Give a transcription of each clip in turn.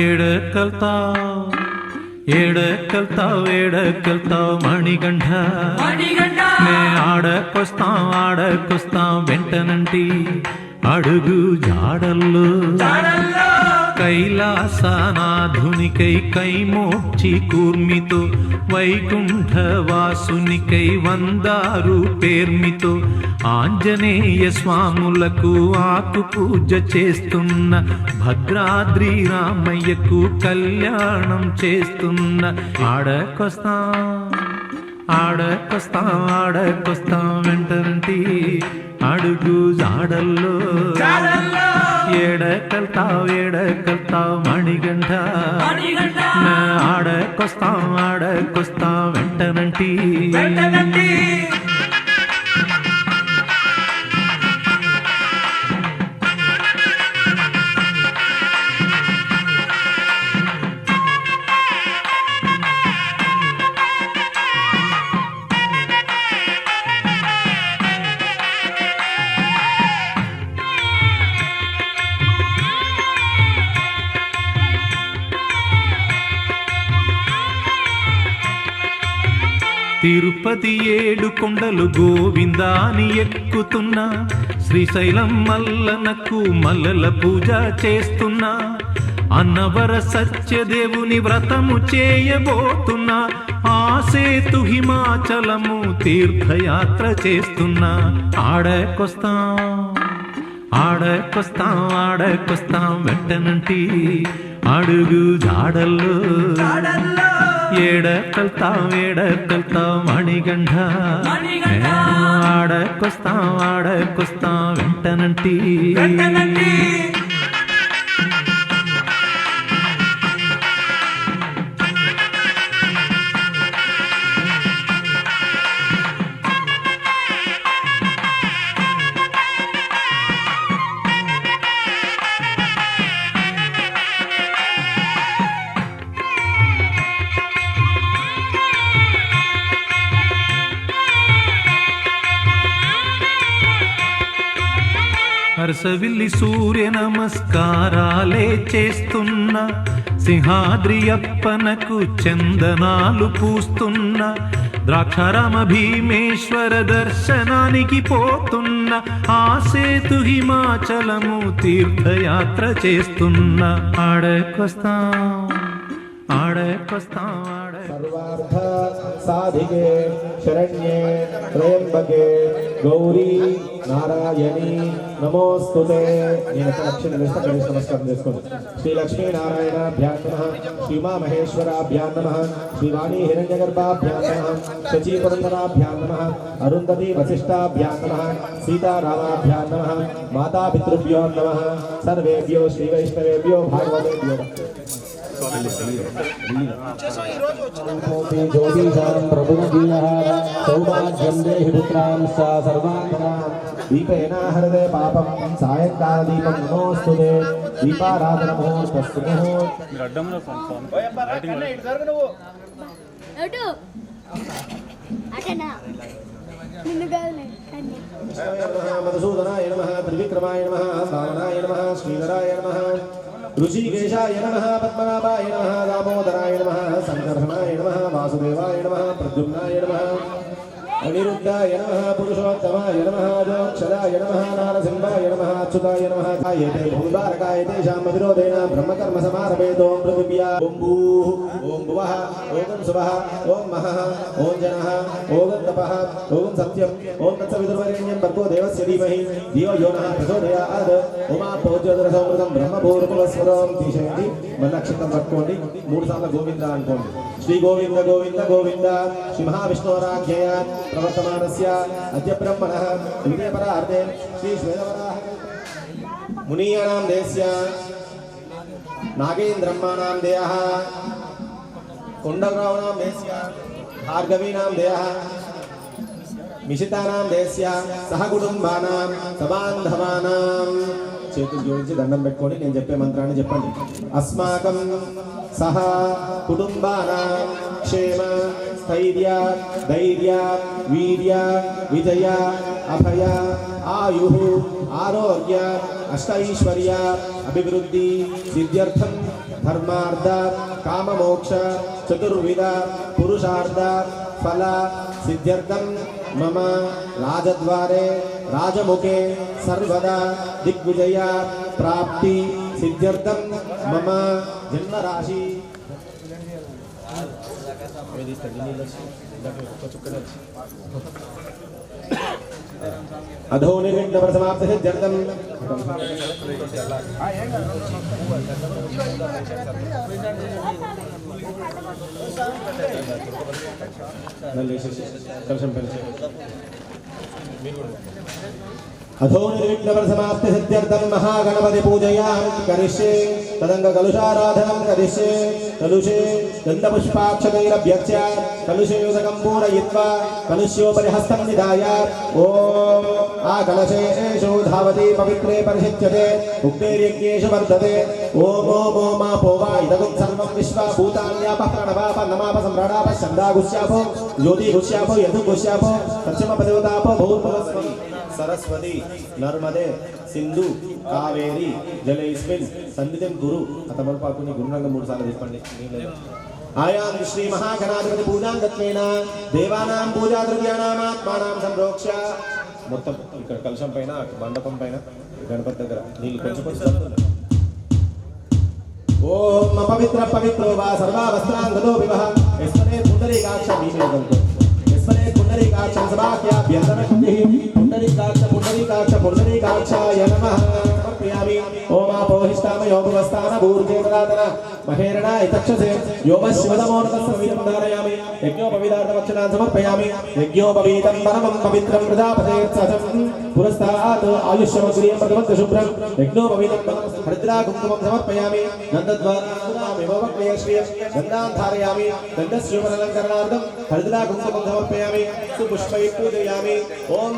ఏడకెళ్తావు మణిగంఠ నే ఆడకొస్తాం వెంటనంటి అడుగు జాడల్లో కైలాసనాధునికై కైమోక్షి కూర్మితో వైకుంఠవాసునికై వందారు పేర్మితో ఆంజనేయ స్వాములకు ఆకు పూజ చేస్తున్న భద్రాద్రి రామయ్యకు కళ్యాణం చేస్తున్న ఆడకొస్తాం వెంటనంటి అడుగు జాడల్లో ఏడకెళ్తావు మణిగంఠ ఆడకొస్తాం వెంటనంటి తిరుపతి 7 కొండలు గోవిందాని ఎక్కుతున్నా శ్రీశైలం మల్లనకు మల్లల పూజ చేస్తున్నా అన్నవర సత్యదేవుని వ్రతము చేయబోతున్నా ఆ సేతు హిమాచలము తీర్థయాత్ర చేస్తున్నా ఆడకొస్తాం వెంటనంటి అడుగు జాడల్లో ఏడకెళ్తావు మణిగంఠ ఆడకొస్తాం వెంటనంటి హర్షవిల్లి సూర్య నమస్కారాలే చేస్తున్న సింహాద్రి అప్పనకు చందనాలు పూస్తున్న ద్రాక్షారామ భీమేశ్వర దర్శనానికి పోతున్న ఆ సేతు హిమాచలము తీర్థయాత్ర చేస్తున్న ఆడకొస్తాం సర్వార్థ సాధికే శరణ్యే త్రయంబకే గౌరీ నారాయణి నమోస్తుతే. నేను అక్షర నమస్కారం చేసుకోండి. శ్రీ లక్ష్మీనారాయణాభ్యాం నమః, శ్రీ ఉమామహేశ్వరాభ్యాం నమః, శ్రీ వాణీ హిరణ్యగర్భాభ్యాం నమః, శచీపురందరాభ్యాం నమః, అరుంధతి వశిష్టాభ్యాం నమః, సీతారామాభ్యాం నమః, మాతాపితృభ్యో నమః, సర్వేభ్యో శ్రీ వైష్ణవేభ్యో భాగవతేభ్యో సౌభాగ్యం దేహి పుత్రాం దీపేన హృదయ పాపం సాయంకాల దీపం నమోస్తుతే. దీపారాధన ముహూర్తస్తు మధుసూదనాయ నమః, త్రివిక్రమాయ నమః, శ్రావణాయ నమః, శ్రీధరాయ నమః, ऋषिकेशाय नमः, पद्मनाभाय नमः, दामोदराय नमः, संकर्षणाय नमः, वासुदेवाय नमः, प्रद्युम्नाय नमः, अनिरुद्धाय नमः, पुरुषोत्तमाय नमः, जोक्षदाय नमः, नारसिंहाय नमः, अच्युताय नमः. कायते भूद्वारकाय तेषां विरोधेन ब्रह्मकर्म समारभेतो पृथिव्या. ओं भूः, ओं भुवः, ओं सुवः, ओं महः, ओं जनः, ओं तपः, ओं सत्यम्, ओं तत्सवितुर्वरेण्यं भर्गो देवस्य धीमहि धियो यो नः प्रचोदयात्. उमा पूज्योतिरसमृतं ब्रह्मपूर्वस्वरं తీసేయండి. మళ్ళీ అక్షతం పట్టుకోండి. 3 సార్లు గోవింద అనుకోండి. శ్రీ గోవింద గోవింద గోవింద. శ్రీ మహావిష్ణోరాఖ్యయ ప్రవర్తమానస్య అద్య బ్రహ్మణః ద్వితీయపరార్ధే శ్రీ శ్వేతవరాహ మునీయానాం దేస్య నాగేంద్రమ్మానాం దేయః కొండలరావునాం దేస్య భార్గవీనాం దేయః మిషితానాం దేస్య సహకుటుంబానాం సబాంధవానాం. చేతులు జోడించి దండం పెట్టుకొని నేను చెప్పే మంత్రాన్ని చెప్పండి. అస్మాకం సహ కుటుంబానాం క్షేమ స్థైర్య ధైర్య వీర్య విజయ అభయ आयुः आरोग्य अष्टैश्वर्य अभिवृद्धि सिद्ध्यर्थं धर्मार्थ काममोक्ष चतुर्विध पुरुषार्थ फल सिद्ध्यर्थं मम राजद्वारे राजमुखे सर्वदा दिग्विजय प्राप्ति सिद्ध्यर्थं मम जन्मराशि अधो निर्विघ्नप्रसमाप्ति सिद्ध्यर्थं अधो निर्विघ्नप्रसमाप्ति सिद्ध्यर्थं महागणपति पूजयामि करिष्ये तदंग कलुषाराधनं करिष्ये कलुषे गन्धपुष्पाक्षतैरभ्यर्च्य कलुषे उदकं पूरयित्वा कलुष्योपरि हस्तं निधाय ओम आ कलशेषु धावति पवित्रे परिषिच्यते उक्तेर्यज्ञेषु वर्धते ओम ओम ओम आपो वा इदगुं सर्वं विश्वा भूतान्यापः प्रणवाप नमाप सम्राडाप छन्दागुष्यापो ज्योतिगुष्यापो यदुगुष्यापो तत्समपदेवतापो भूर्भुवस्वति सरस्वती नर्मदे सिंधु कावेरी जलेस्मिन् सन्निधिं गुरु अतमल्पाकुनि गुरुरंग मूడు సార్లు చెప్పండి आयां श्री महागणाधिपति पूजांगत्वेन देवानां पूजा द्रव्याणां आत्मानां संप्रोक्ष्य మొత్తం ఇక్కడ కలశం పైన మండపం పైన గణపతి దగ్గర నీళ్ళు కొంచెం ఓం పవిత్ర పవిత్రో వా సర్వా వస్త్రాంగదో వివహ యస్మనే పుండరీకాక్ష మీనేదంతో యస్మనే పుండరీకాక్ష సభాఖ్యాభ్యంతర पुंडरीकाक्षाय नमः समर्पयामि ओम आपोहिष्टामयोगवस्थान भूर्जेतराधन महेरणाय तक्षसे योमशिवदमोर्तस्वीरं धारयामि यज्ञोपवीतार्थमक्षणां समर्पयामि यज्ञोपवीतं परमं पवित्रं प्रजापतेर्सहं पुरस्तात् आयुष्यमग्रियं प्रथमं शुभ्रं यज्ञोपवीतं हरिद्रा कुङ्कुमं समर्पयामि गन्धद्वारामेवोपक्रियश्रियं गन्धां धारयामि गन्धस्योपलङ्करणार्थं हरिद्रा कुङ्कुमं समर्पयामि सुपुष्पैः पूजयामि ओम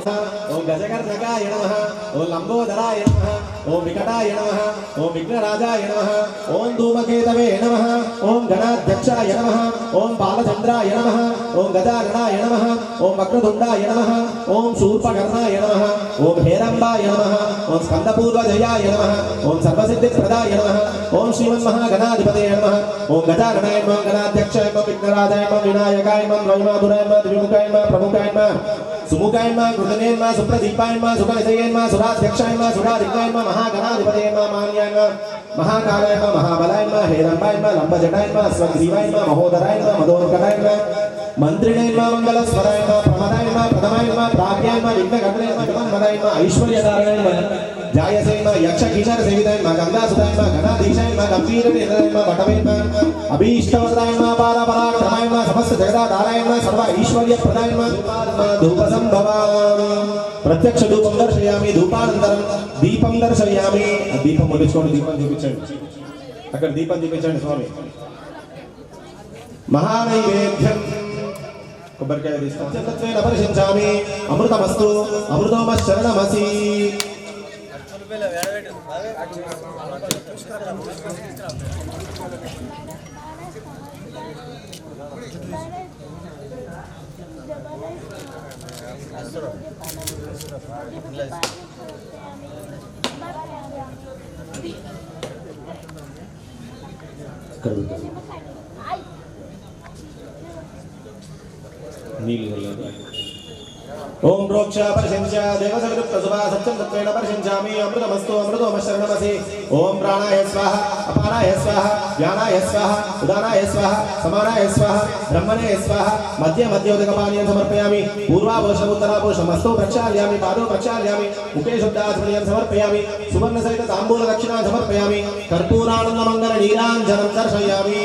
गजकर्णकाय नमः ओम लंबोदराय नमः ओम विकटाय नमः ओम विघ्नराजाय नमः ओम धूमकेतवे नमः ओम गणाध्यक्षाय नमः ओम बालचंद्राय नमः ओम गजाननाय नमः ओम वक्रतुंडाय नमः ओम शूर्पकर्णाय नमः ओम हेरंबाय नमः ओम स्कंदपूर्वजयाय नमः ओम सर्वसिद्धिप्रदाय नमः ओम श्रीमन्महागणाधिपतये नमः ओम गजाननाय नमः गणाध्यक्षाय नमः विघ्नराजाय नमः विनायकाय नमः द्वैमाधुराय नमः द्विमुखाय नमः प्रमुखाय नमः सुमुखाय नमः कृतने नमः सुप्रदीपाय नमः सुखनिधये नमः सुराध्यक्षाय नमः सुराधिकाय नमः महागणाधिपतये नमः मान्याय नमः महाकालाय नमः महाबलाय नमः हेरंबाय नमः लंबजटाय नमः स्वग्रीवाय नमः महोदराय नमः मदोर्कटाय नमः मंत्रिणे नमः मंगलस्वराय नमः प्रमदाय नमः प्रथमाय नमः प्राज्ञाय नमः विघ्नकर्णे नमः विमन्मदाय नमः ऐश्वर्यधारणाय नमः जायसे नमः यक्षकिशोर सेविताय नमः गंगासुताय नमः गणाधीशाय नमः गंभीरनिधनाय नमः वटवे नमः अभीष्टवरदाय नमः पारपराक्रमाय नमः समस्त जगदाधाराय नमः सर्व ऐश्वर्यप्रदाय नमः धूपसंभवामि प्रत्यक्ष धूपं दर्शयामि धूपानन्तरं दीपं दर्शयामि दीपं मुट्टिंచుకోండి దీపం చూపించండి అక్కడ దీపం చూపించండి స్వామి महानैवेद्यं కొబ్బరికాయ తీసుకోండి పరిశించామి అమృతమస్తు అమృతోమశరణమసి ओम प्रोक्षा परिशंचा देवसविरुक्त सुभा सत्यं तत्वेन परिशंचामि अमृतमस्तु अमृतोमशरणमसि ओम प्राणाय स्वाहा अपानाय स्वाहा व्यानाय स्वाहा उदानाय स्वाहा समानाय स्वाहा ब्रह्मणे स्वाहा मध्य मध्योदकपानीयं समर्पयामि पूर्वापोषण उत्तरापोषणमस्तु प्रक्षालयामि पादौ प्रक्षालयामि मुखे शुद्धाचमनीयं समर्पयामि सुवर्णसहित ताम्बूल दक्षिणां समर्पयामि कर्पूरानन्दमङ्गल नीराञ्जनं दर्शयामि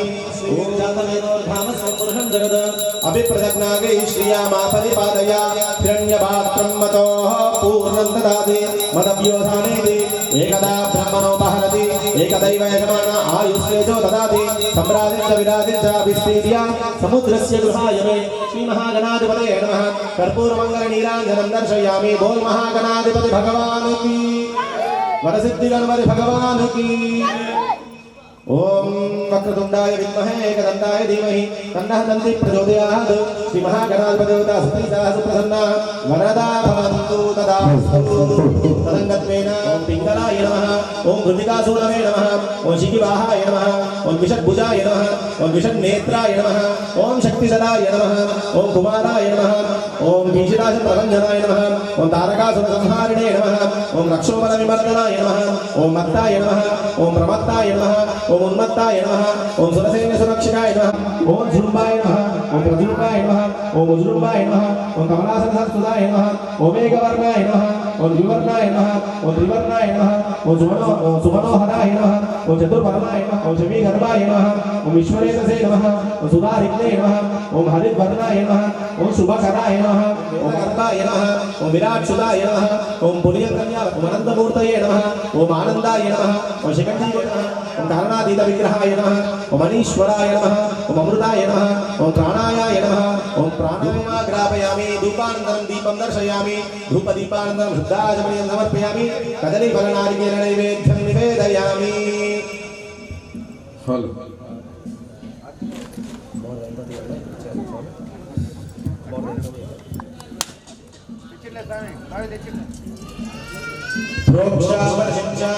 ओम जातवेदोर्धामस्वं पुरुषं जगद अभिप्रजज्ञागे श्रियामापरिपादय हिरण्यपात्रं मतोः पूर्णं ददाति मदव्योधानेति एकदा ब्रह्मणोपहरति एकदैव यजमान आयुष्येजो ददाति सम्राजिञ्च विराजिञ्च विस्तीर्य समुद्रस्य गृहाय मे श्रीमहागणाधिपतये नमः कर्पूरमङ्गलनीराञ्जनं दर्शयामि बोल महागणाधिपति भगवान् की वरसिद्धि गणपति भगवान् की ओम वक्रतुंडाय विद्महे एकदंताय धीमहि तन्नः दन्ति प्रचोदयात् श्री महागणाधिपतिदेवता सुप्रीता सुप्रसन्ना वरदा भवन्तु तदास्तु तदङ्गत्वेन ओम पिङ्गलाय नमः ओम घृतिकासूरवे नमः ओम शिखिवाहाय नमः ओम विषद्भुजाय नमः ओम विषन्नेत्राय नमः ओम शक्तिसदाय नमः ओम कुमाराय नमः ओम भीषिराजप्रभञ्जनाय नमः ओम तारकासुरसंहारिणे नमः ओम रक्षोबलविमर्दनाय नमः ओम मत्ताय नमः ओम प्रमत्ताय नमः ओम उन्मत्ताय नमः ओम सुरसेन सुरक्षिताय नमः ओम झुम्बाय नमः ओम प्रजुम्बाय नमः ओम उज्जुम्बाय नमः ओम कमलासनसुदाय नमः ओम मेघवर्णाय नमः ओम द्विवर्णाय नमः ओम त्रिवर्णाय नमः ओम सुमनोहराय नमः ओम चतुर्वर्णाय नमः ओम शमीगर्भाय नमः ओम ईश्वरेतसे नमः ओम सुधारिक्ते नमः ओम हरिद्वर्णाय नमः ओम शुभकराय नमः ओम कर्ताय नमः ओम विराट्सुदाय नमः ओम पुण्यकन्या ओम अनन्तमूर्तये नमः ओम आनन्दाय नमः ओम शिखण्डीये नमः ओम कारणातीत विग्रहाय नमः ओम अनीश्वराय नमः ओम अमृताय नमः ओम प्राणायाय नमः ओम प्राणाग्रापयामि धूपानन्तरं दीपं दर्शयामि धूपदीपानन्तरं शुद्धाचमनीयं समर्पयामि कदलीफलनारिकेलनैवेद्यं निवेदयामि। प्रोक्षावर्षिंचा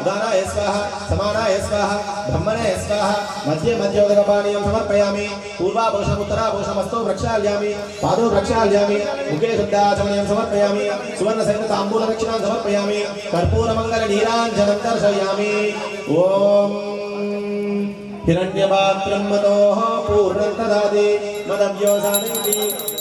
उदानाय स्वाहा समानाय स्वाहा ब्रह्मणे स्वाहा मध्ये मध्योदकपानीयं समर्पयामि पूर्वाभूषणम् उत्तराभूषणमस्तौ प्रक्षाल्यामि पादौ प्रक्षाल्यामि मुखे शुद्धाचमनीयं समर्पयामि सुवर्णसहितताम्बूलदक्षिणां समर्पयामि कर्पूरमङ्गलनीराञ्जनं दर्शयामि। ओम हिरण्यपात्रं मतोः पूर्णं ददाति मदव्योसानन्ति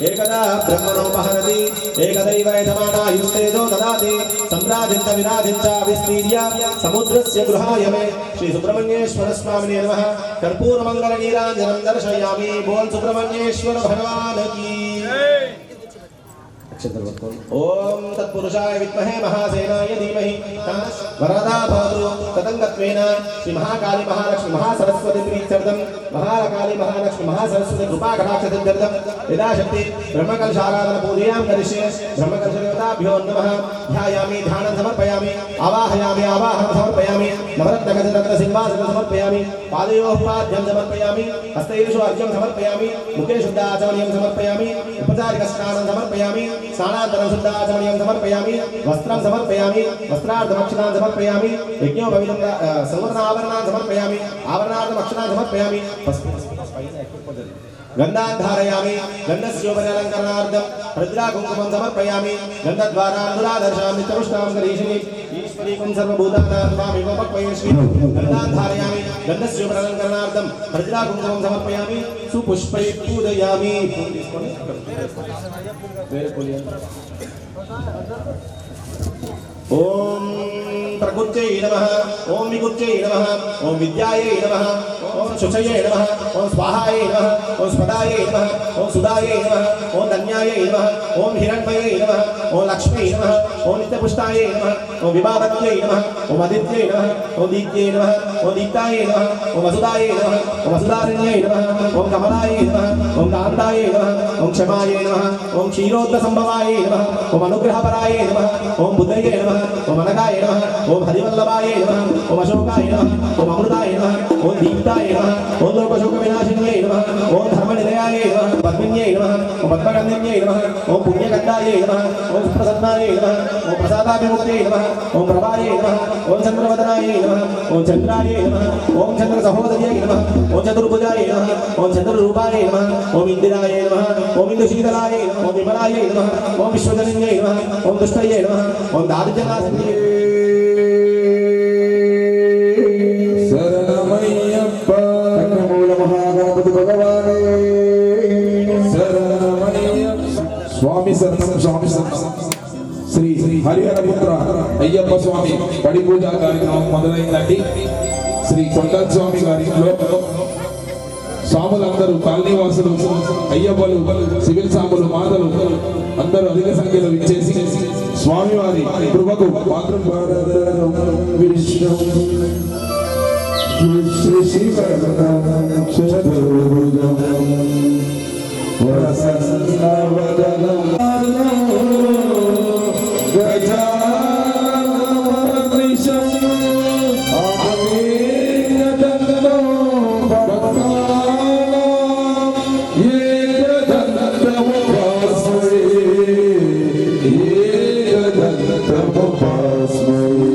एकदा ब्रह्मणोपहरति एकदैव यजमानायुस्तेजो ददाति सम्राजिन्त विराजिन्च विस्तीर्य समुद्रस्य गृहाय मे श्री सुब्रह्मण्येश्वर स्वामिने नमः। कर्पूरमङ्गलनीराञ्जनं दर्शयामि। बोल सुब्रह्मण्येश्वर भगवान की। ओम तत्पुरुषाय विद्महे महासेनाय धीमहि तन्नः वरदा भवतु तदङ्गत्वेन श्री महाकाली महालक्ष्मी महासरस्वती प्रीत्यर्थं महाकाली महालक्ष्मी महासरस्वती कृपाकटाक्षसिद्ध्यर्थं यदाशक्ति ब्रह्मकलशाराधन पूजयां करिष्ये। ब्रह्मकलशदेवताभ्यो नमः। ध्यायामि ध्यानं समर्पयामि आवाहयामि आवाहनं समर्पयामि नवरत्नगजरत्नसिंहासनं समर्पयामि पादयोः पाद्यं समर्पयामि हस्तैषु अर्घ्यं समर्पयामि मुखे शुद्धाचमनीयं समर्पयामि उपचारिकस्नानं समर्पयामि स्नानान्तरं शुद्धाचमनीयं समर्पयामि वस्त्रं समर्पयामि वस्त्रार्धमक्षिणां समर्पयामि यज्ञोपवीतं सुवर्णाभरणान् समर्पयामि आवरणार्धमक्षिणां समर्पयामि गन्धान् धारयामि गन्धस्योपरि अलङ्करणार्थं रुद्राकुङ्कुमं समर्पयामि गन्धद्वारान्धुरादर्शां नित्यपुष्टां करीषिणि ईश्वरीकं सर्वभूतानां त्वामेव पक्वयेष्मि। गन्धान् धारयामि गन्धस्योपरि अलङ्करणार्थं रुद्राकुङ्कुमं समर्पयामि सुपुष्पैः पूजयामि। ओम प्रकृत्यै नमः ओम विकृत्यै नमः ओम विद्यायै नमः ओम शुचये नमः ओम स्वाहायै नमः ओम स्वदायै नमः ओम सुदायै नमः ओम धन्यायै नमः ओम हिरण्मयै नमः ओम लक्ष्म्यै नमः ओम नित्यपुष्टायै नमः ओम विभावत्यै नमः ओम आदित्यै नमः ओम दीप्त्यै नमः ओम दीप्तायै नमः ओम वसुदायै नमः ओम वसुदारण्यै नमः ओम कमलायै नमः ओम कान्तायै नमः ओम क्षमायै नमः ओम क्षीरोद्रसंभवायै नमः ओम अनुग्रहपरायै नमः ओम बुद्धये नमः ओम अनगाय नमः ओम हरिवल्लभाय नमः ओम अशोकाय नमः ओम अमृताय नमः ओम दीप्ताय नमः ओम लोकशोकविनाशिन्यै नमः ओम धर्मनिलयाय नमः पद्मिन्यै नमः ओम पद्मगन्धिन्यै नमः ओम पुण्यकन्दाय नमः ओम सुप्रसन्नाय नमः ओम प्रसादाभिमुक्त्यै नमः ओम प्रभाय नमः ओम चन्द्रवदनाय नमः ओम चन्द्राय नमः ओम चन्द्रसहोदर्यै नमः ओम चतुर्भुजाय नमः ओम चन्द्ररूपाय नमः ओम इन्दिराय नमः ओम इन्दुशीतलाय नमः ओम विमलाय नमः ओम विश्वजनन्यै नमः ओम दुष्टये नमः ओम दारिद्र्यनाशिन्यै शरणमय्यप्प मूल महागणपति भगवाने शरणमय्यप्प स्वामी शरणम स्वामी शरणम శ్రీ హరిహరపుత్ర అయ్యప్ప స్వామి పడి పూజా కార్యక్రమం మొదలైందండి. శ్రీ కొండల స్వామి గారి ఇంట్లో స్వాములందరూ కాలనీవాసులు అయ్యప్పలు సివిల్ సాములు మాతలు అందరూ అధిక సంఖ్యలో విచ్చేసి స్వామివారి కృపకు పాత్రలు శ్రీ శివరణం చతుర్భుజం వసన్నవదనం గజాననమృషం ఆమేయదండం భక్తానాం ఏకదంతముపాస్మహే ఏకదంతముపాస్మహే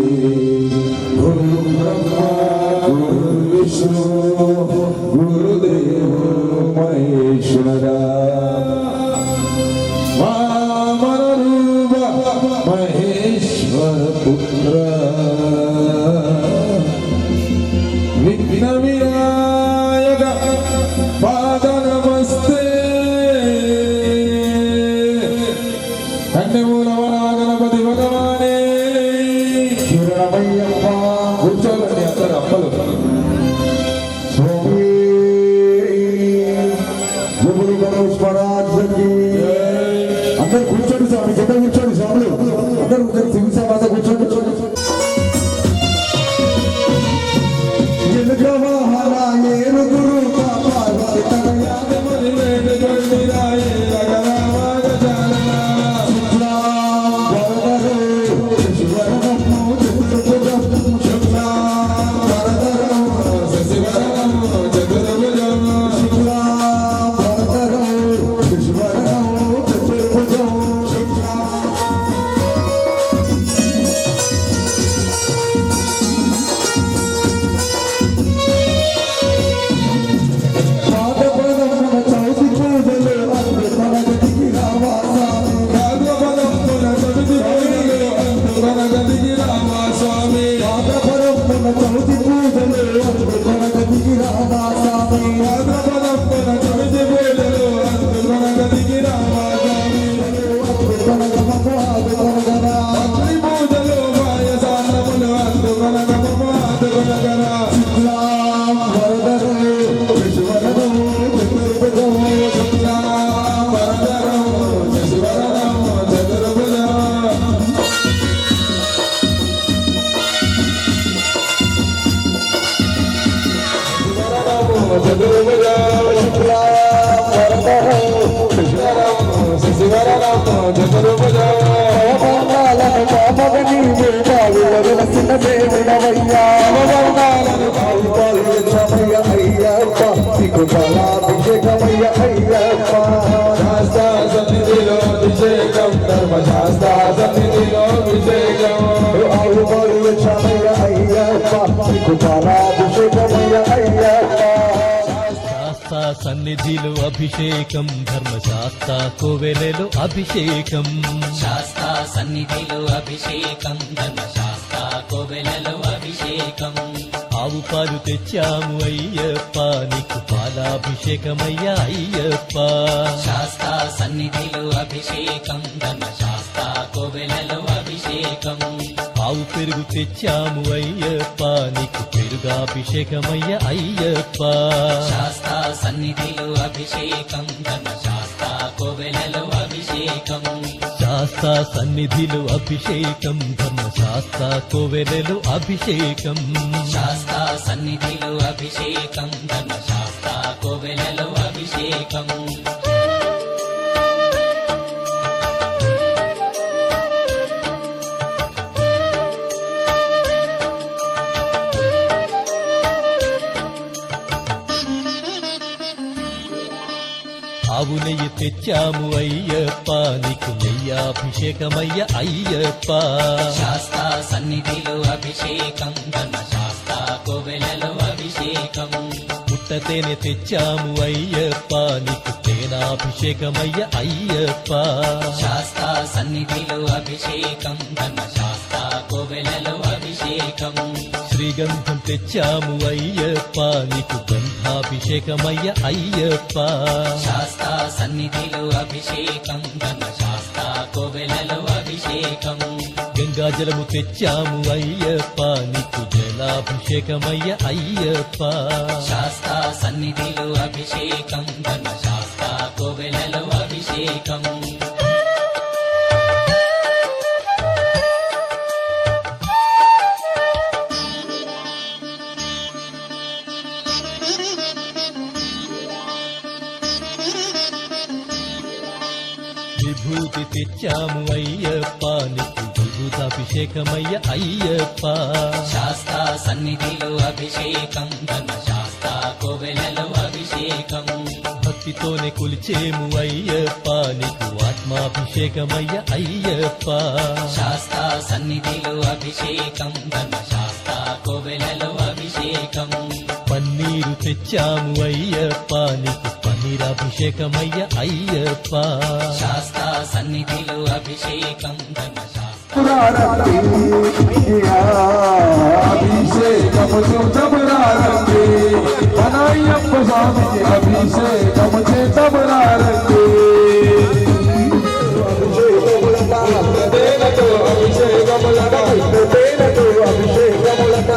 గురు బ్రహ్మా గురు విష్ణు గురుదేవో మహేశ్వరా వామనరూప మహేశ్వర పుత్ర విఘ్న వినాయక పాద నమస్తే కన్యమూలవనాగణపతి భగవానే శరణమయ్యప్ప కూర్చోండి అందరు అప్పలు స్వామి జబులు గణేష్ మహారాజ్ కి అందరూ కూర్చోండి స్వామి కింద కూర్చోండి స్వాములు అందరూ కూర్చొని సింగిస మాత కూర్చోండి ఎలుగవాహన ఏనుగురు పాపార్వతి తనయాదమని వేడుకొండిరాయే రగరామాగ జాననా శుక్లాం వరదరే శివరణము చతుర్భుజం శుక్లాం వరదరే శశివరణం చతుర్భుజం శుక్లాం వరదరే శివరణము చతుర్భుజం శుక్లాం పాదపదమున చౌతి పూజలు అందు తనగతికి రావాసామి భాగవతమున చవితి పూజలు అంతుగనగదిగి రామస్వామి పాదపదమున చౌతి పూజలు అందు తనగతికి రావాసామి భాగవతమున చవితి పూజలు అంతుగనగదిగి రామస్వామి భక్తి పూజలు పాయసాన్నములు అంతుగనగమమాతుగనగర శుక్లాం వరదరే విశ్వరణము చతుర్భుజం వరదరం శశివరణం చతుర్భుజం అవమానాలను పాపగని వేదాలను దేవుడవయ్యా అవమానాలను పాల్గొనమయ్య అయ్యప్ప నీకు బలాభిషేకమయ్య అయ్యప్ప శాస్త్ర సన్నిధిలో అభిషేకం ధర్మశాస్త్ర సన్నిధిలో అభిషేకం ఆవుబలియమయ్య అయ్యప్ప నీకు బలాభిషేకమయ్య అయ్యప్ప శాస్త్ర సన్నిధిలో అభిషేకం ధర్మశాస్త్ర కోవెలలో అభిషేకం శాస్త్ర సన్నిధిలో అభిషేకం ధర్మశాస్త్ర కోవెలలో అభిషేకం ఆవు పాలు తెచ్చాము అయ్యప్ప నీకు పాలాభిషేకమయ్యా అయ్యప్ప శాస్త్ర సన్నిధిలో అభిషేకం ధర్మశాస్త్ర కోవెలలో అభిషేకం ఆవు పెరుగు తెచ్చాము అయ్యప్ప నీకు పెరుగాభిషేకమయ్యా అయ్యప్ప శాస్త్ర సన్నిధిలో అభిషేకం ధర్మశాస్త్ర కోవెలలో అభిషేకం శాస్త్ర సన్నిధిలో అభిషేకం ధర్మశాస్త్ర కోవెలలో అభిషేకం శాస్త్ర సన్నిధిలో అభిషేకం ధర్మశాస్త్ర కోవెలలో అభిషేకం ఆవు నెయ్యి తెచ్చాము అయ్యప్ప నీకు నెయ్యాభిషేకమయ్య అయ్యప్ప శాస్త్ర సన్నిధిలో అభిషేకం ధర్మశాస్త్ర కోవెలలో అభిషేకం పుట్టతేనె తెచ్చాము అయ్యప్ప నీకు తేనాభిషేకమయ్య అయ్యప్ప శాస్త్ర సన్నిధిలో అభిషేకం ధర్మశాస్త్ర కోవెలలో అభిషేకం శ్రీగంధం తెచ్చాము అయ్యప్ప నీకు గంధాభిషేకమయ్య అయ్యప్ప శాస్త్ర సన్నిధిలో అభిషేకం ధర్మశాస్త్ర కోవెలలో అభిషేకం గంగాజలము తెచ్చాము అయ్యప్ప నీకు జలాభిషేకమయ్య అయ్యప్ప శాస్త్ర సన్నిధిలో అభిషేకం ధర్మశాస్త్ర కోవెలలో అభిషేకం విభూతి తెచ్చాము అయ్యప్ప నీకు విభూతాభిషేకమయ్య అయ్యప్ప శాస్తా సన్నిధిలో అభిషేకం ధర్మ శాస్తా కోవెలలో అభిషేకం భక్తితోనే కొలిచేము అయ్యప్ప నీకు ఆత్మాభిషేకమయ్య అయ్యప్ప శాస్తా సన్నిధిలో అభిషేకం ధర్మ శాస్తా కోవెలలో అభిషేకం పన్నీరు తెచ్చాము అయ్యప్ప నీకు పన్నీరాభిషేకమయ్య అయ్యప్ప శాస్తా సన్నిధిలో అభిషేకం ధర్మ శాస్తా అభిషేకము చేతమురారండి మన అయ్యప్ప స్వామికి అభిషేకము చేతమురారండి అభిషేకములతో అభిషేకములట అభిషేకములట అభిషేకములట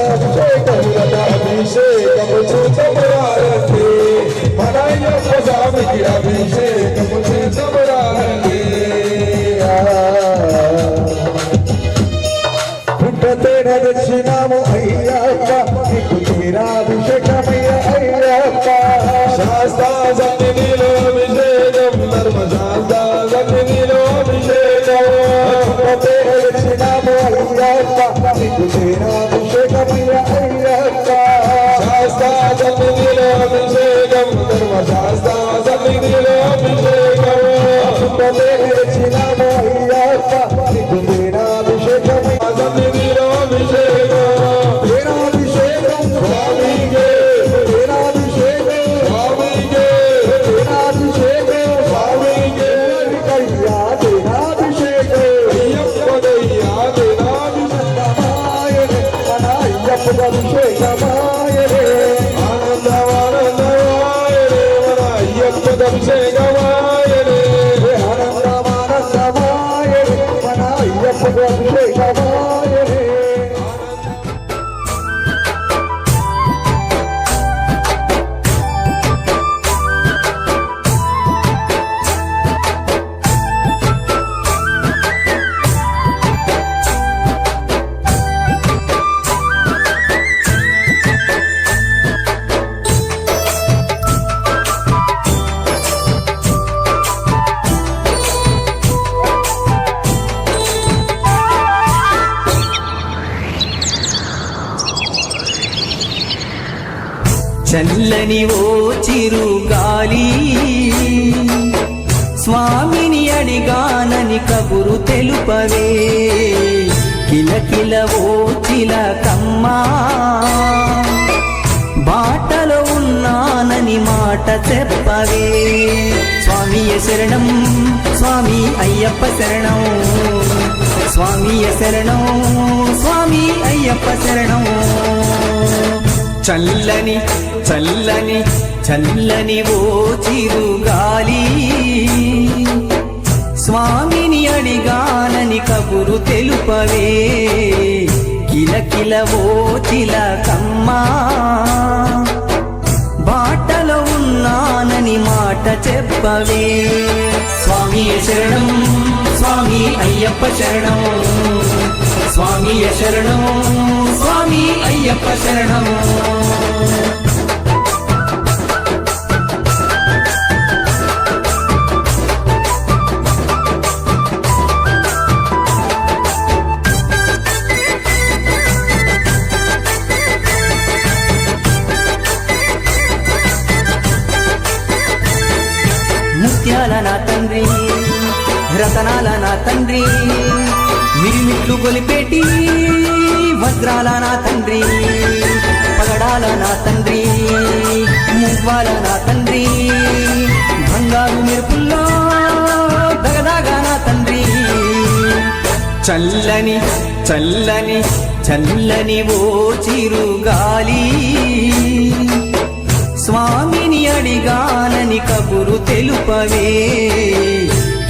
అభిషేకములట అభిషేకము చేతమురారండి మన అయ్యప్ప స్వామికి అభిషేకము చేతమురారండి పుట్టతేన దక్షిణాము అయ్యప్ప నీకు తీరాభిషేకమయ్య అయ్యప్ప శాస్తా సన్నిధిలో అభిషేకం ధర్మ శాస్తా సన్నిధిలో అభిషేకం పుట్టతేన దక్షిణాము అయ్యప్ప నీకు తీరాభిషేకమయ్య అయ్యప్ప శాస్తా సన్నిధిలో అభిషేకం ధర్మ శాస్తా సన్నిధిలో అభిషేకం పుట్టతేన దక్షిణాము అయ్యప్ప నీకు తీరాభిషేకమయ్య సన్నిధిలో అభిషేకం తీరాభిషేకం స్వామికే తీరాభిషేకం స్వామికే తీరాభిషేకం స్వామికే కయ్యా తీరాభిషేకం అయ్యప్పదయ్యా తీరాభిషేకమాయనే మన అయ్యప్ప అభిషేకమాయనే ఆనందమానందమాయనే మన అయ్యప్ప అభిషేకమాయనే ఆనందమానందమాయనే మన అయ్యప్ప అభిషేకమాయనే చల్లని ఓ చిరుగాలి స్వామిని అడిగానని కబురు తెలుపవే కిలకిల ఓ చిలకమ్మా బాటలో ఉన్నానని మాట చెప్పవే స్వామియ శరణం స్వామి అయ్యప్ప శరణం స్వామియ శరణం స్వామి అయ్యప్ప శరణం చల్లని చల్లని చల్లని ఓ చిరుగాలి స్వామిని అడిగానని కబురు తెలుపవే కిలకిల ఓ చిలకమ్మా బాటలో ఉన్నానని మాట చెప్పవే స్వామియ శరణం స్వామి అయ్యప్ప శరణం స్వామియ శరణం స్వామి అయ్యప్ప శరణం ముత్యాల నా తండ్రి రతనాల నా తండ్రి మిరిమిట్లు గొలిపేటి వజ్రాల నా తండ్రి పగడాల నా తండ్రి మువ్వాల నా తండ్రి బంగారు మెరుపుల్లో దగదాగా నా తండ్రి చల్లని చల్లని చల్లని ఓ చిరుగాలి స్వామిని అడిగానని కబురు తెలుపవే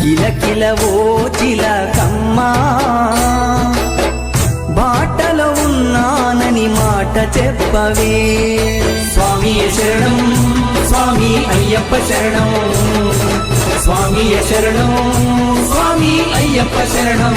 కిలకిల ఓ చిలకమ్మా బాటలో ఉన్నానని మాట చెప్పవే స్వామియ శరణం స్వామి అయ్యప్ప శరణం స్వామియ శరణం స్వామి అయ్యప్ప శరణం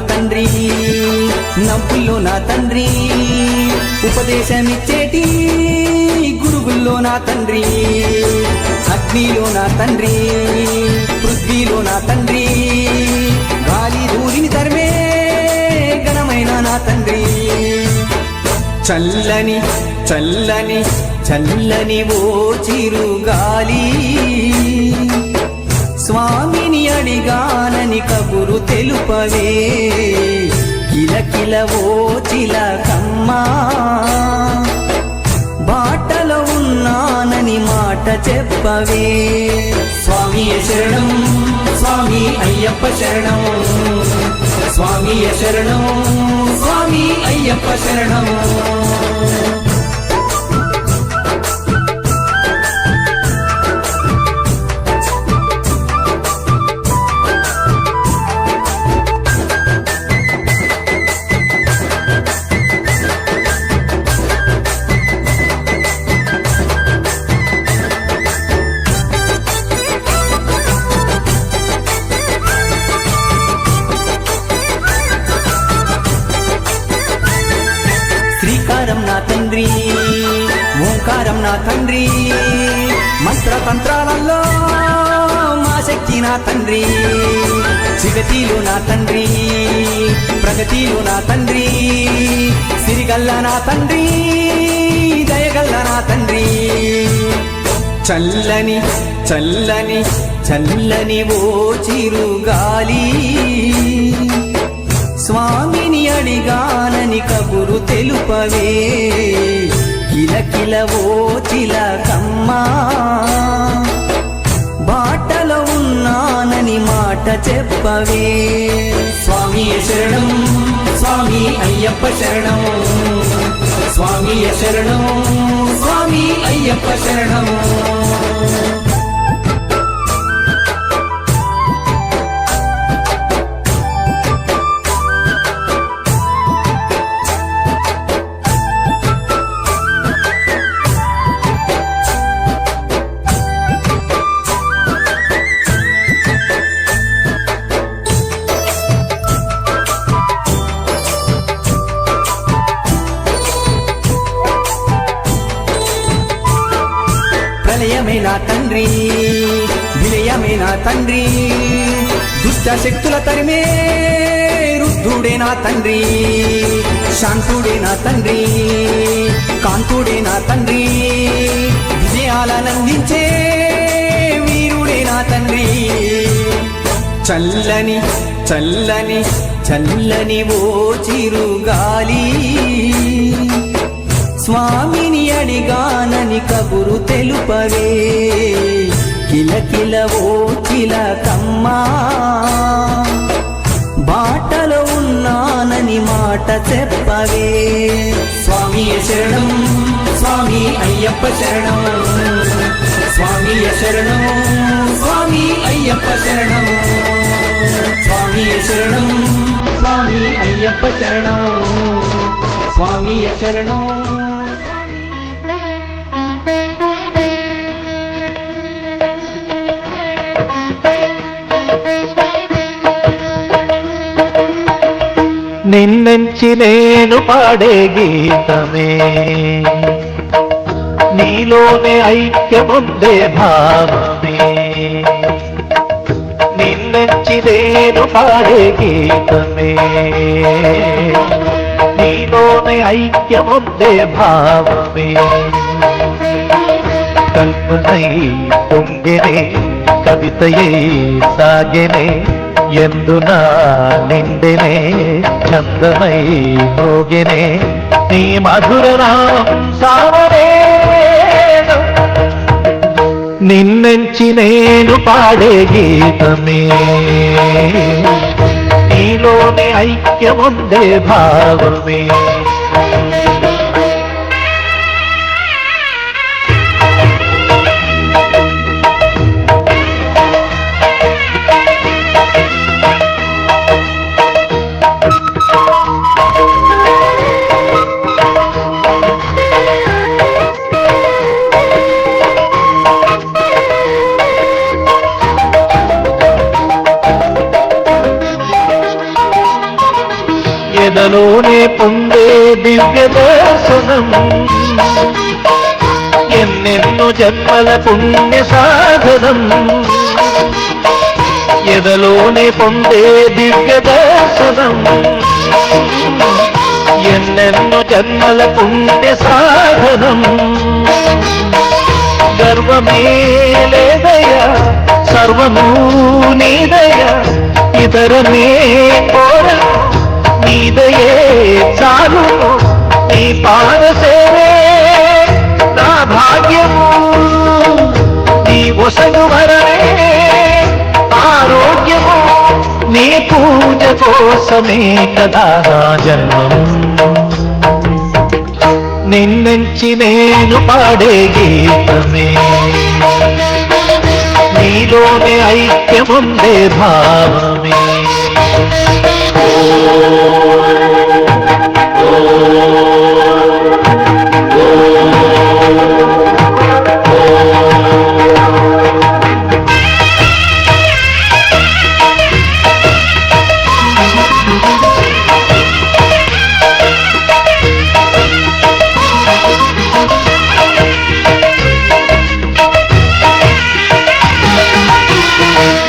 తండ్రి నవ్వుల్లో నా తండ్రి ఉపదేశమిచ్చేటి గురుగుల్లో నా తండ్రి అగ్నిలో నా తండ్రి పృథ్వీలో నా తండ్రి గాలి ధూళిని తరిమే ఘనమైన నా తండ్రి చల్లని చల్లని చల్లని ఓ చిరుగాలి స్వామిని అడిగానని కబురు తెలుపవే కిలకిల ఓ చిలకమ్మా బాటలో ఉన్నానని మాట చెప్పవే స్వామియ శరణం స్వామి అయ్యప్ప శరణం స్వామియ శరణం స్వామి అయ్యప్ప శరణం శ్రీకారం నా తండ్రి ఓంకారం నా తండ్రి మంత్రతంత్రాలలో మా శక్తి నా తండ్రి సిగతిలో నా తండ్రి ప్రగతిలో నా తండ్రి సిరిగల్ల నా తండ్రి దయగల్ల నా తండ్రి చల్లని చల్లని చల్లని ఓ చిరుగాలి స్వామిని అడిగానని కబురు తెలుపవే కిలకిల ఓ చిలకమ్మా బాటలో ఉన్నానని మాట చెప్పవే స్వామియ శరణం స్వామి అయ్యప్ప శరణం స్వామియ శరణం స్వామి అయ్యప్ప శరణం ప్రళయమే నా తండ్రి విలయమే నా తండ్రి దుష్ట శక్తుల తరిమే రుద్ధుడే నా తండ్రి శాంతుడే నా తండ్రి కాంతుడే నా తండ్రి విజయాలనందించే వీరుడే నా తండ్రి చల్లని చల్లని చల్లని ఓ చిరుగాలి స్వామిని అడిగానని కబురు తెలుపవే కిలకిల ఓ చిలకమ్మా బాటలో ఉన్నానని మాట చెప్పవే స్వామియ శరణం స్వామి అయ్యప్ప శరణం స్వామియ శరణం స్వామి అయ్యప్ప శరణం స్వామియ శరణం స్వామి అయ్యప్ప శరణం స్వామియ శరణం నిన్నెంచి నేను పాడే గీతమే నీలోనే ఐక్యముందే భావమే నిన్నెంచి నేను పాడే గీతమే నీలోనే ఐక్యముందే భావమే కల్పనై పొంగినే కవితయే సాగెనే ఎందునా నిండినే చందమై మోగినే నీ మధుర నామం సావనే నిన్నెంచి నేను పాడే గీతమే నీలోని ఐక్యముందే భావమే. ఎదలోనే పొందే దివ్య దర్శనం ఎన్నెన్నో జన్మల పుణ్య సాధనం. ఎదలోనే పొందే దివ్య దర్శనం ఎన్నెన్నో జన్మల పుణ్య సాధనం. గర్వమే లేదయా సర్వము నీదయా ఇతరమే కోరను నీదయే చాలు నీ పాదసేవే నా భాగ్యము నీ ఒసగు వరమే ఆరోగ్యము నీ పూజ కోసమే కదా జన్మం. నిన్నెంచి నేను పాడే గీతమే నీలోనే ఐక్యముందే భావమే.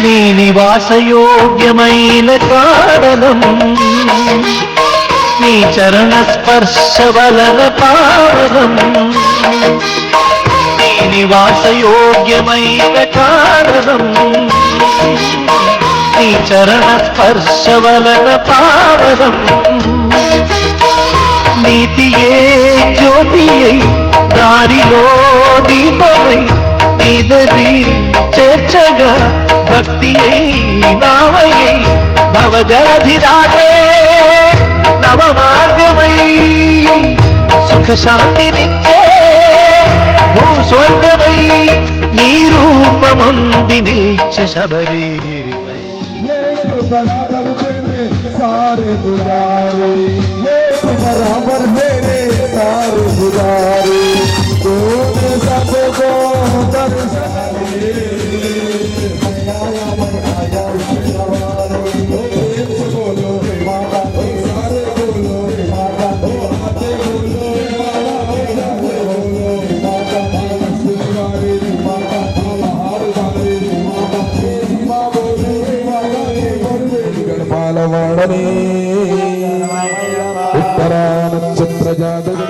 నీ నివాసయోగ్యమైన కారణం నీ చరణ స్పర్శ వలన పావనం. నీ నివాసయోగ్యమైన కారణం నీ చరణ స్పర్శ వలన పావనం. నీతియే జ్యోతి అయి దారిలో దీపమై నీదరి చేర్చగా భక్తి నావై భవజలధిరాజే నవ మార్గమై సుఖ శాంతినిచ్చే భూస్వర్గమై నీ రూపముంది నిత్య శబరిపై. सारे गुजारे बराबर मेरे सारे गुजारे सबको పాలవాడని ఉత్తరా నక్షత్ర జాతకం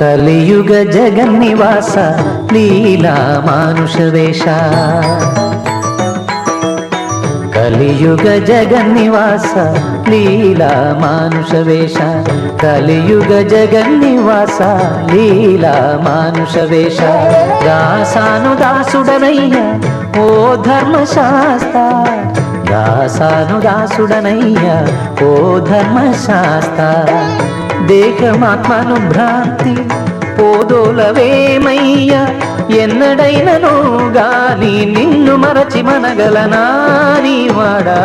కలియుగ జగన్నివాస లీలా మానుష వేష. కలియుగ జగన్నివాస లీలా మానుష వేష. కలియుగ జగన్నివాస లీలా మానుష వేష. దాసాను దాసుడనయ్య ఓ ధర్మశాస్త్ర దాసాను దాసుడనయ్య ఓ ధర్మశాస్త్ర. దేహమాత్మను భ్రాంతి పోదోలవేమయ్య ఎన్నడైనను గాని నిన్ను మరచి మనగలనా నీవాడా.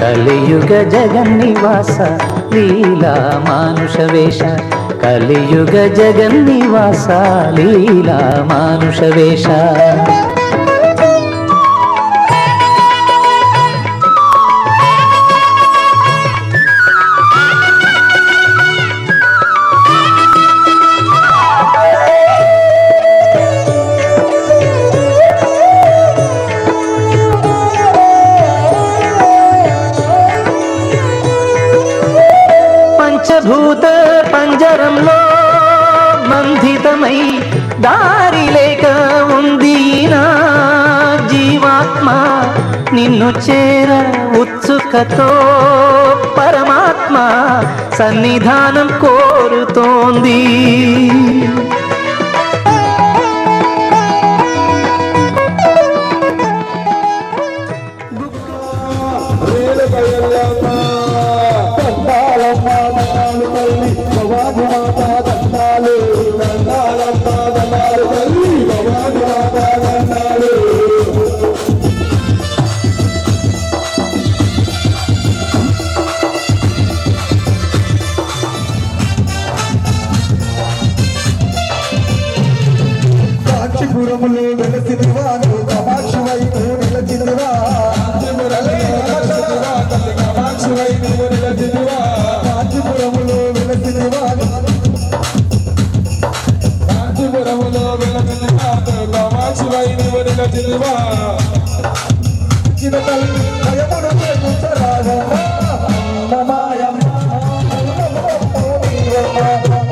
కలియుగ జగన్నివాస లీలా మానుష వేష. కలియుగ జగన్నివాస లీలా మానుష వేష. బంధనంలో బంధితమై దారి లేక ఉంది నా జీవాత్మ నిన్ను చేర ఉత్సుకతో పరమాత్మ సన్నిధానం కోరుతోంది. కాంచీపురములో వెలసిదివా నువ్వు కామాక్షివై నువ్వు నిలచిదివా. కాంచీపురములో వెలసిదివా భయముడు చేకూర్చరాగమ్మా అమ్మమాయమ్మ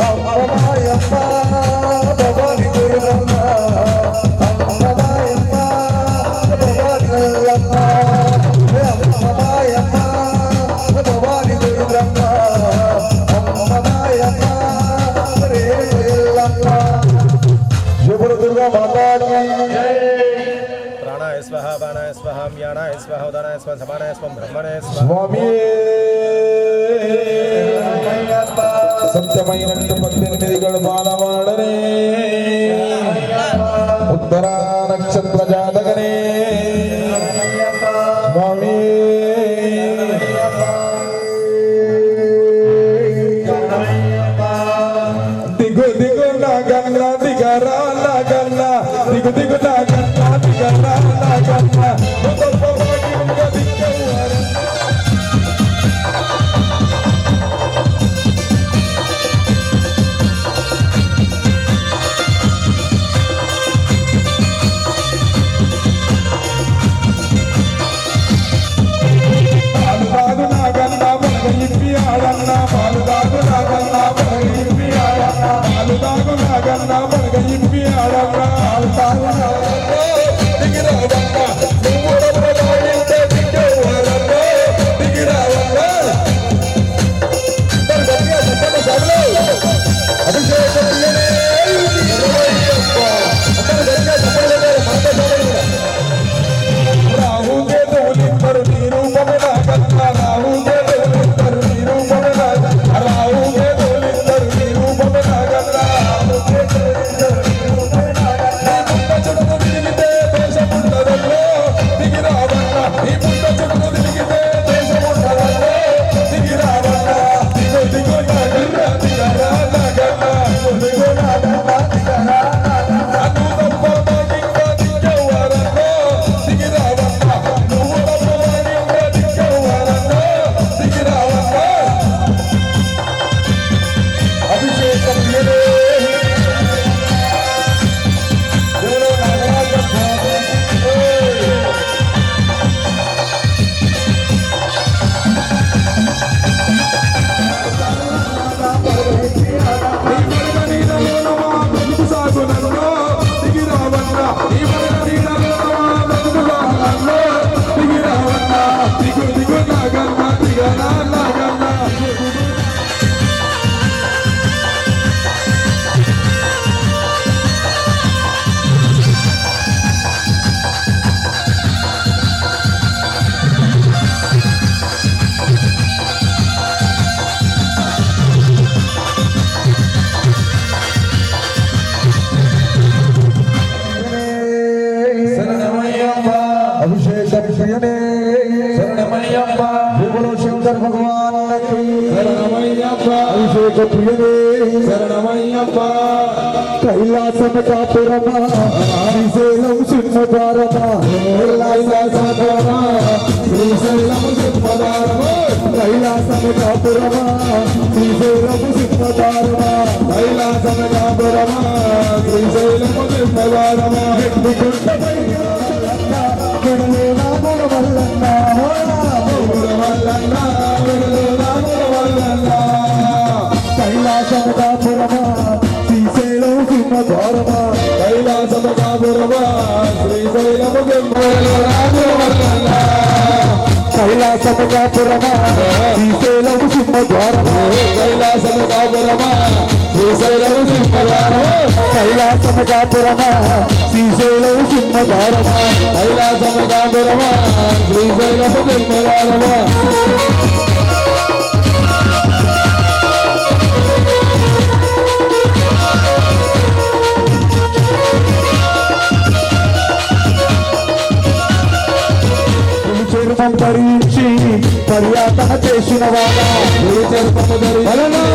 అమ్మమాయమ్మ భవాని గురువమ్మ అమ్మమాయమ్మ భవాని గురువమ్మ అమ్మమాయమ్మ భవాని గురువమ్మ అమ్మమాయమ్మ రేలమ్మ. శుభ్ర దుర్గా మాతాకి ప్రాణాయ స్వహ బాణాయ స్వహ మ్యానాయ స్వహ ఉదానాయ స్వహ సమానాయ స్వహ బ్రహ్మణాయ స్వహ. స్వామి సత్యమైనట్టు 18 గడపాల వాడనే ఉత్తర నక్షత్ర జాతకనే స్వామి దిగు దిగు నా గంగా దిగరా నా గంగా దిగు దిగు నా గంగా దిగరా నా గంగా శంకర్ భగవాన్ అభిషేక ప్రియనే శరణమయ్యప్ప కైలాసం కాపురమా శ్రీశైలం సింహద్వారమా శ్రీశైలం సింహద్వారమా కైలాసం కాపురమా శ్రీశైలం సింహద్వారమా కైలాసం కాపురమా శ్రీశైలం సింహద్వారమా కైలాసం కైలాసము కాపురమా శ్రీశైలము సింహద్వారమా కైలాసము కాపురమా శ్రీశైలము సింహద్వారమా కైలాసము కాపురమా శ్రీశైలము సింహద్వారమా కైలాసము కాపురమా శ్రీశైలము సింహద్వారమా చెరుపం ధరించి పర్యాటన చేసిన వాడా చెరుపము ధరించి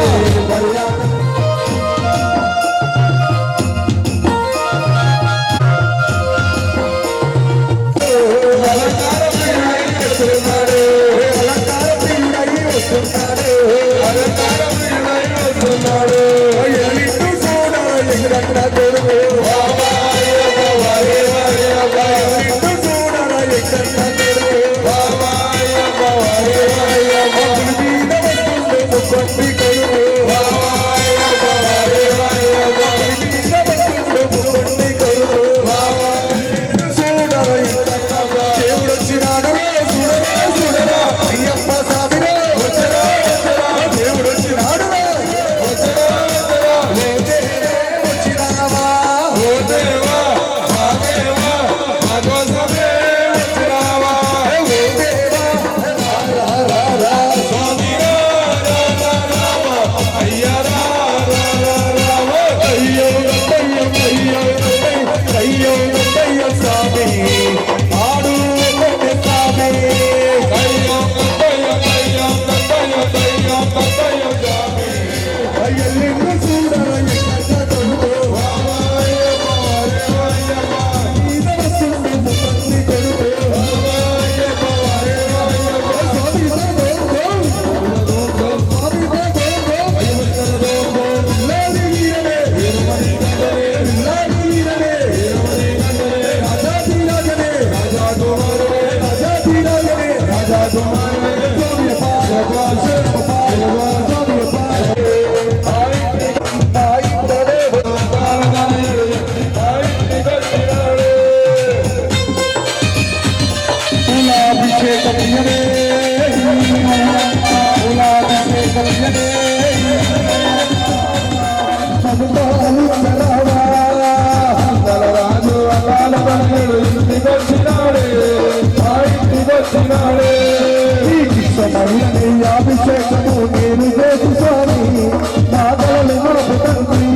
అభిషేకము నేను చేసి స్వామి నా తలని మనకు తండ్రి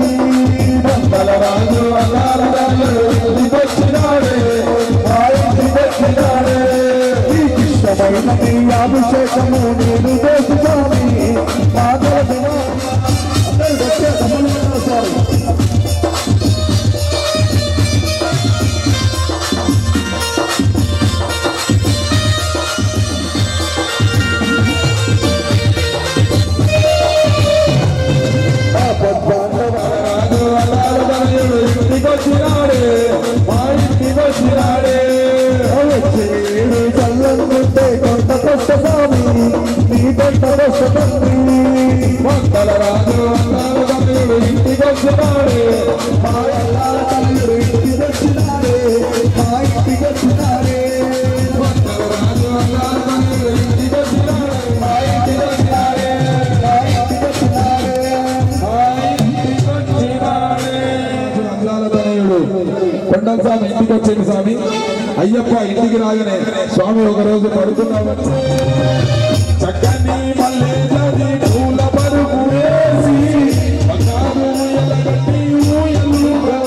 రాజు నీకు ఇష్టమైన నీ అభిషేకము నేను చేసి స్వామి నా తలని అందరూ వచ్చేటప్పుడు స్వామి చల్లంటే కొంత కష్ట స్వామి నీ కొంత కష్ట తండ్రి మంగళ రాజు అన్నాడు తమ్ముడు ఇంటికి వచ్చినాడే మా అల్లాల తల్లుడు ఇంటికి వచ్చినాడే మా ఇంటికి వచ్చినాడే మంగళ రాజు అన్నాడు తమ్ముడు ఇంటికి వచ్చినాడే మా ఇంటికి వచ్చినాడే మా ఇంటికి వచ్చినాడే మా ఇంటికి వచ్చినాడే అందాల తనయుడు కొండల స్వామి ఇంటికి వచ్చింది స్వామి అయ్యప్ప ఇంటికి రాగానే స్వామి ఒక రోజు పడుకున్నాడు చక్కని మల్లె జడి పూల పరుగు వేసి బంగారు ఎలగట్టి ఊయలుగా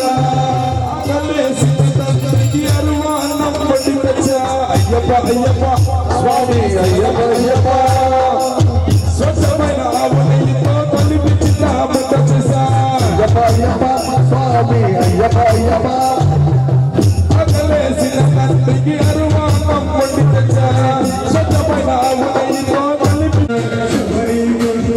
ఆకలేసి తండ్రికి అరువాన్నం పట్టి తెచ్చా అయ్యప్ప అయ్యప్ప స్వామి అయ్యప్ప అయ్యప్ప స్వచ్ఛమైన ఆవు నెయ్యితో కలిపించిన ముద్ద చేశా అయ్యప్ప అయ్యప్ప స్వామి అయ్యప్ప అయ్యప్ప ఆకలేసిన తండ్రికి అరువాన్నం పట్టి తెచ్చా స్వచ్ఛమైన ఆవు నెయ్యితో స్వామి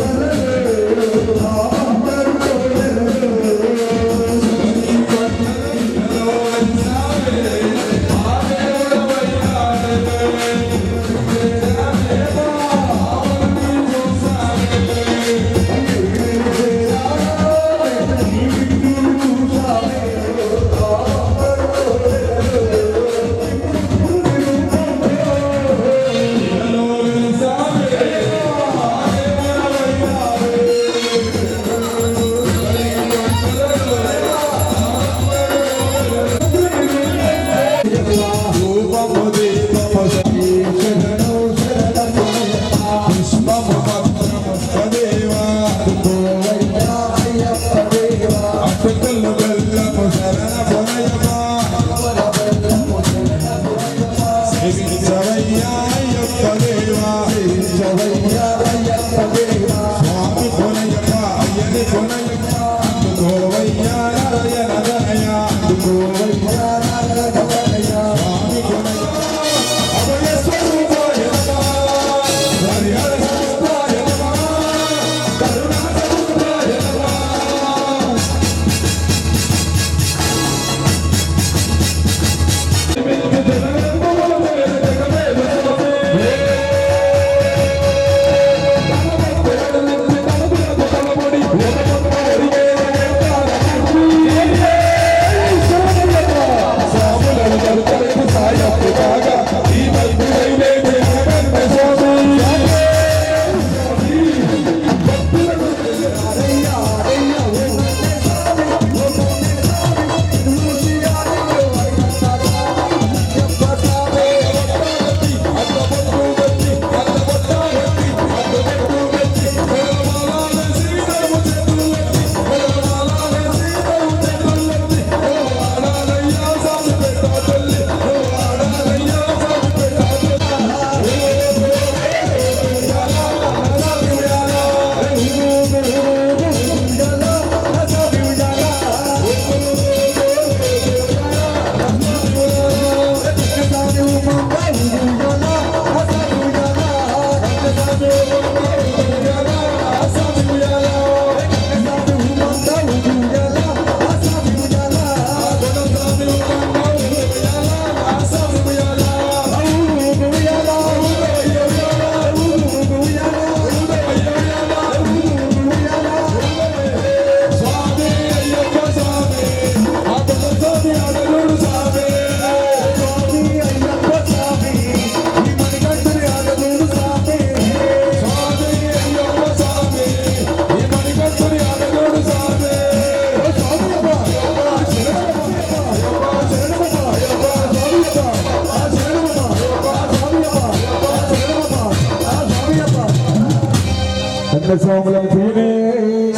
సోమలం పూనే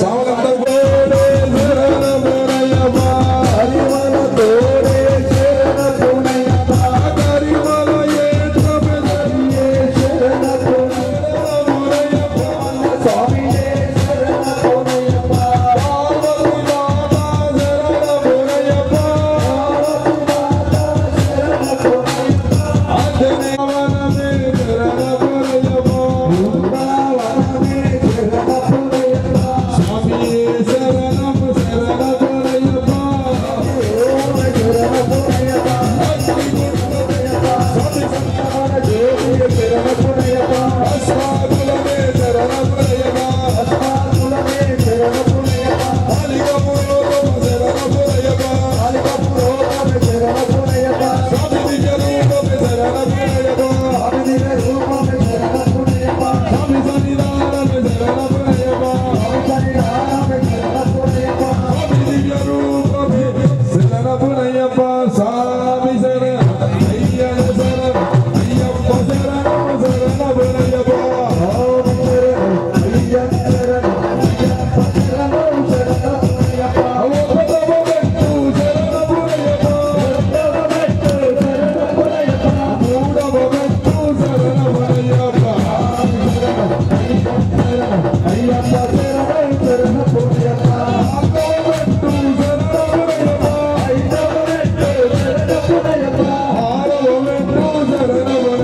సామలందరూ హరిమల తోడే శరణ పూనయ్యప్ప హరిమల శరణ పూనయ్యప్ప స్వామియే శరణ పూనయ్యప్ప బృందావనమే శరణ పూనయ్యప్ప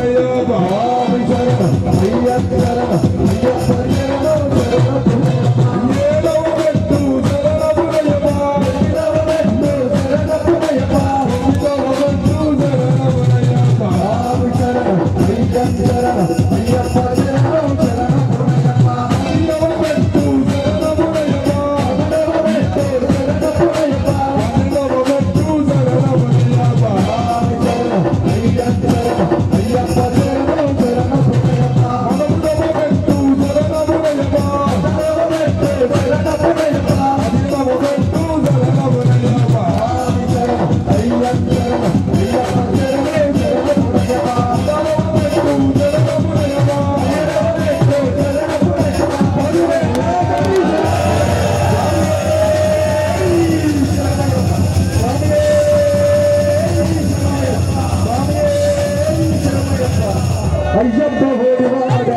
అయ్యప్ప ఓడివాడ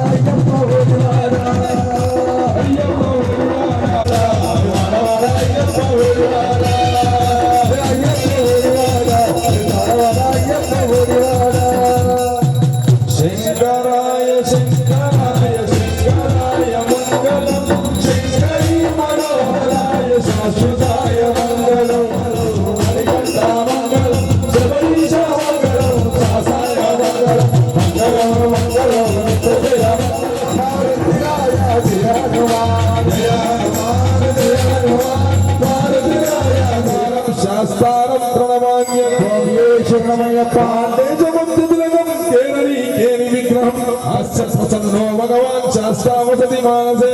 అయ్యప్ప ఓడివాడ అయ్యప్ప ఓడివాడ అయ్యప్ప ఓడివాడ అయ్యప్ప ఓడివాడ శంకరాయ శంకరాయ శంకరాయ మంగళం శంకరీ మనోహరాయ శాశ్వతాయ మంగళం హరికంఠ మంగళం శబరీశ మంగళం శాసాయ మంగళం మంగళం మంగళం నిత్య భారతీయాయ జయ హనుమాన్ జయ హనుమాన్ జయ హనుమాన్ భారతీయాయ భారం శాస్త్రం ప్రణమామ్యమయ్యప్ప కేని విగ్రహం ప్రసన్నో భగవాన్ శాస్త్రావసతి మానసే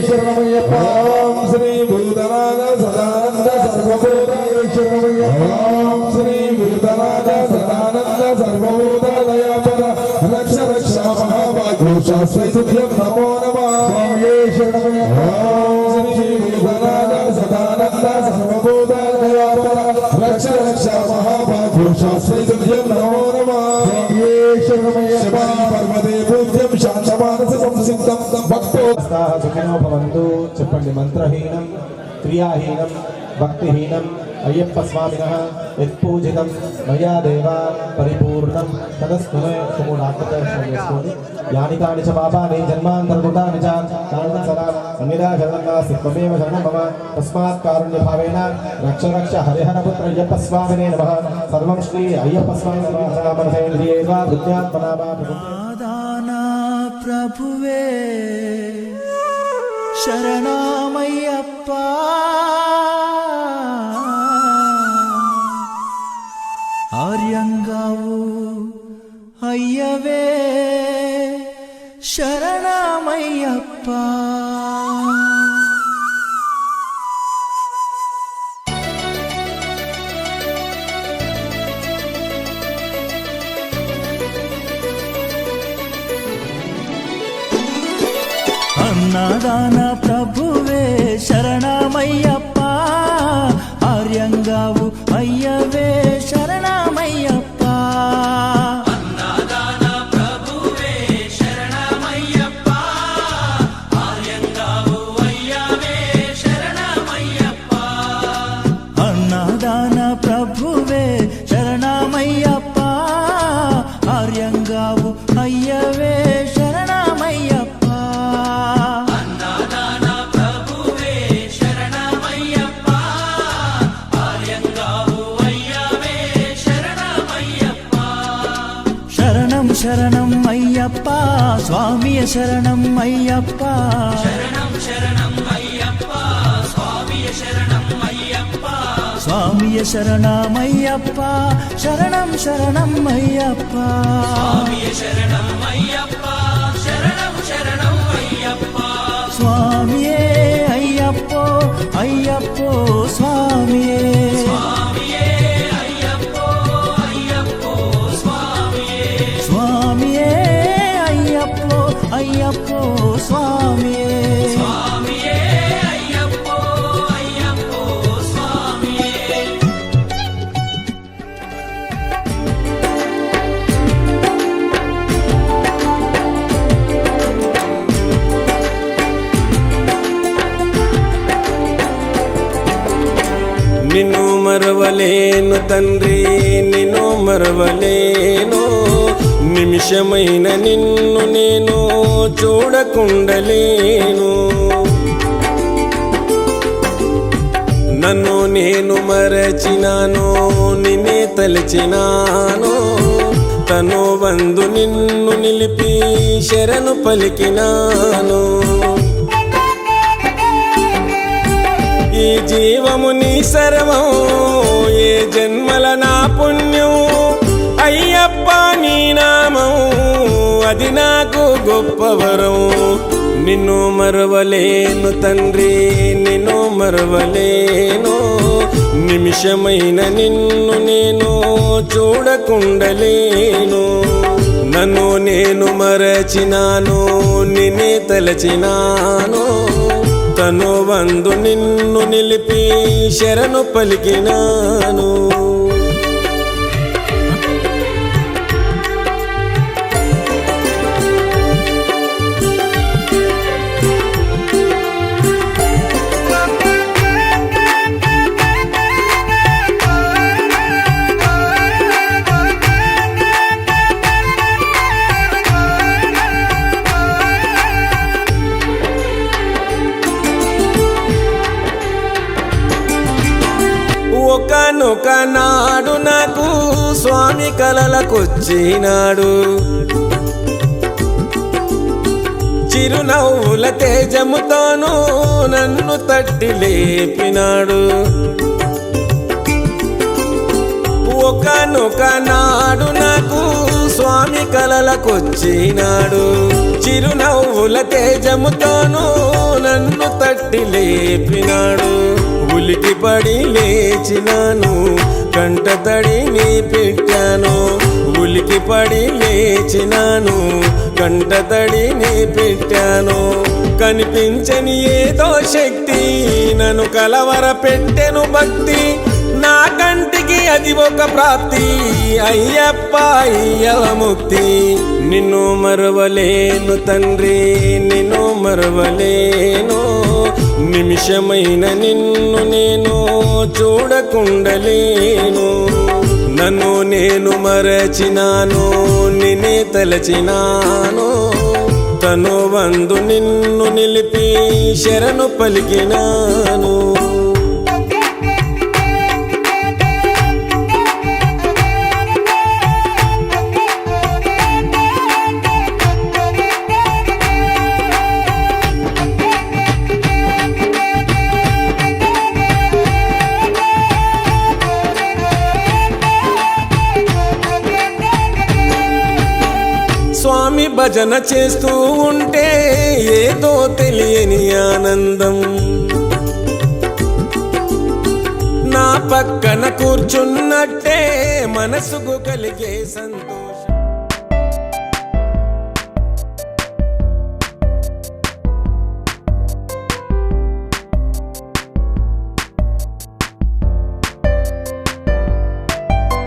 శరణమయ్యప్ప ఓం శ్రీ భూతనాథ సదానంద సర్వభూతేశ్వరమయ్యప్ప ఓం శ్రీ భూతనాథ సదానంద సర్వభూతదయాపద రక్ష రక్ష మహాభాగ్యం శాస్త్రతుభ్యం నమో నమః శరణమయ్యప్ప ఓం శ్రీ భూతనాథ సదానంద సర్వభూతదయాపద రక్ష రక్ష మహాభాగ్యం శాస్త్రతుభ్యం నమో నమః శరణమయ్యప్ప పర్వదే పూజ్యం శాంతమానస సంసిద్ధం భక్తో సుఖినో భవంతు చెప్పండి. మంత్రహీనం క్రియాహీనం భక్తిహీనం అయ్యప్ప స్వామినః యత్పూజితం మయా దేవ పరిపూర్ణం తదస్తు మే సుమూఢాత్మదర్శనం చేసుకోండి. యాని కాని చ పాపాని జన్మాంతర్గతాని చ తాని సదా అన్యదా శరణం నాస్తి త్వమేవ శరణం మమ తస్మాత్ కారుణ్యభావేన రక్ష రక్ష హరిహరపుత్ర అయ్యప్ప స్వామినే నమః. సర్వం శ్రీ అయ్యప్ప స్వామి నమః. మనసేంద్రియేవా బుద్ధ్యాత్మనా వా దానా ప్రభువే శరణమయ్యప్ప ఆర్యంగావు అయ్యవే శరణమయ్యప్ప అన్నదాన ప్రభువే శరణమయ్యప్ప, ఆర్యంగావు అయ్యవే శరణమయ్యప్ప. అన్నదాన ప్రభువే శరణమయ్యప్ప, ఆర్యంగావు అయ్యవే శరణమయ్యప్ప. అన్నదాన ప్రభువే శరణమయ్యప్ప, ఆర్యంగావు అయ్యవే శరణమయ్యప్ప. అన్నదాన ప్రభువే శరణమయ్యప్ప, ఆర్యంగావు అయ్యవే శరణమయ్యప్ప. శరణం శరణం అయ్యప్ప, స్వామియ శరణం అయ్యప్ప. శరణం శరణం అయ్యప్ప, స్వామియ శరణం అయ్యప్ప. స్వామియ శరణమయ్యప్ప, శరణం శరణం అయ్యప్ప. స్వామియ శరణం అయ్యప్ప, శరణం శరణం అయ్యప్ప. స్వామియే అయ్యప్పో అయ్యప్పో స్వామియే. స్వామియే అయ్యప్పో అయ్యప్పో స్వామియే. స్వామియే అయ్యప్పో అయ్యప్పో స్వామియే. స్వామియే అయ్యప్పో అయ్యప్పో స్వామియే. నిన్ను మరవలేను తండ్రి, నిన్ను మరవలేను. నిమిషమైన నిన్ను నేను చూడకుండలేను. నన్ను నేను మరచినాను, నిన్నే తలచినాను. తను వందు నిన్ను నిలిపి శరణు పలికినాను. ఈ జీవము నీ సర్వం, ఏ జన్మల నా పుణ్యం. అయ్యప్ప నీ నామం, అది నాకు గొప్ప వరం. నిన్ను మరవలేను తండ్రి, నిన్ను మరవలేను. నిమిషమైన నిన్ను నేను చూడకుండలేను. నన్ను నేను మరచినాను, నిన్నే తలచినాను. తను వందు నిన్ను నిలిపి శరణు పలికినాను. ఒకనొక నాడు నాకు స్వామి కలలకొచ్చినాడు. చిరునవ్వుల తేజముతోనూ నన్ను తట్టి లేపినాడు. ఒకనొక నాడు నాకు స్వామి కలలకొచ్చినాడు. చిరునవ్వుల తేజముతోనూ నన్ను తట్టి లేపినాడు. ఉలికి పడి లేచినాను, కంట తడిని పెట్టాను. ఉలికి పడి లేచినాను, కంట తడిని పెట్టాను. కనిపించని ఏదో శక్తి నన్ను కలవర పెట్టెను భక్తి. నా కంటికి అది ఒక ప్రాప్తి, అయ్యప్ప అయ్యవ ముక్తి. నిన్ను మరవలేను తండ్రి, నిన్ను మరవలేను. నిమిషమైన నిన్ను నేను చూడకుండలేను. నన్ను నేను మరచినాను, నిన్నే తలచినాను. తను వందు నిన్ను నిలిపి శరణు పలికినాను. స్వామి భజన చేస్తూ ఉంటే ఏదో తెలియని ఆనందం. నా పక్కన కూర్చున్నట్టే మనసుకు కలిగే సంతోషం.